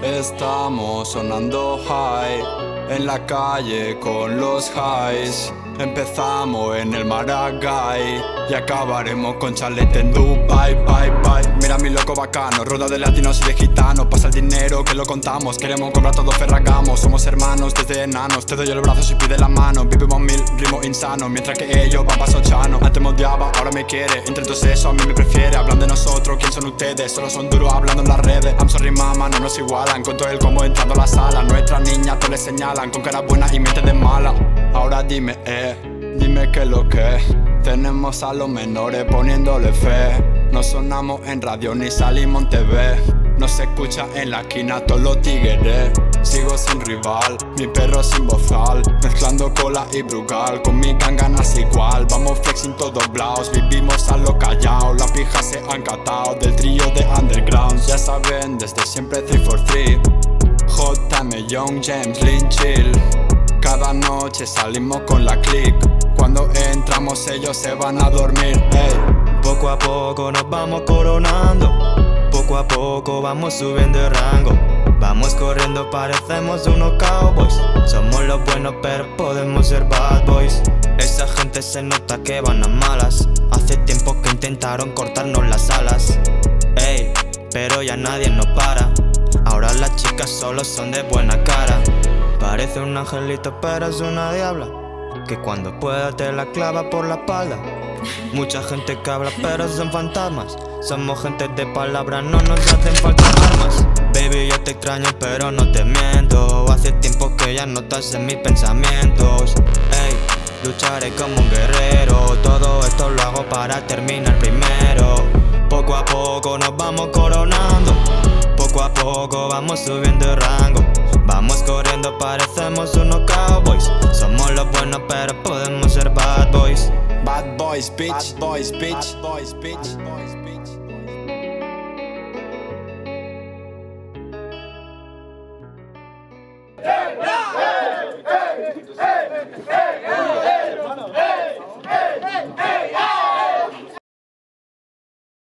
Estamos sonando high en la calle con los highs. Empezamos en el Maragall y acabaremos con chalet en Dubai. Bye, bye. Mira mi loco bacano, roda de latinos y de gitanos. Pasa el dinero que lo contamos, queremos comprar todo Ferragamo. Somos hermanos desde enanos, te doy el brazo si pide la mano. Vivimos mil ritmos insanos, mientras que ellos van paso chano. Antes me odiaba, ahora me quiere, entre todos eso a mí me prefiere. Hablan de nosotros, ¿quién son ustedes? Solo son duros hablando en las redes. I'm sorry mama, no nos igualan, con todo el combo entrando a la sala. Nuestras niñas te les señalan, con cara buena y mente de mala. Ahora dime, dime qué es lo que tenemos a los menores poniéndole fe. No sonamos en radio ni salimos en TV. No se escucha en la esquina todos los tigres. Sigo sin rival, mi perro sin bozal, mezclando cola y brugal, con mi gang ganas igual. Vamos flexing todos blaos, vivimos a lo callao. Las pijas se han catao del trío de underground. Ya saben, desde siempre 343 JM, Young James, Lynn Chill. Cada noche salimos con la click. Cuando entramos ellos se van a dormir, ey. Poco a poco nos vamos coronando, poco a poco vamos subiendo de rango. Vamos corriendo, parecemos unos cowboys. Somos los buenos pero podemos ser bad boys. Esa gente se nota que van a malas. Hace tiempo que intentaron cortarnos las alas, ey, pero ya nadie nos para. Ahora las chicas solo son de buena cara. Parece un angelito pero es una diabla, que cuando pueda te la clava por la espalda. Mucha gente que habla pero son fantasmas. Somos gente de palabra, no nos hacen falta armas. Baby, yo te extraño pero no te miento. Hace tiempo que ya no estás en mis pensamientos, ey, lucharé como un guerrero. Todo esto lo hago para terminar primero. Poco a poco nos vamos coronando, poco a poco vamos subiendo de rango. Vamos corriendo, parecemos unos cowboys. Somos los buenos pero podemos ser bad boys. Bad boys, bitch. Bad boys, bitch. Bad boys, bitch. Yeah, yeah.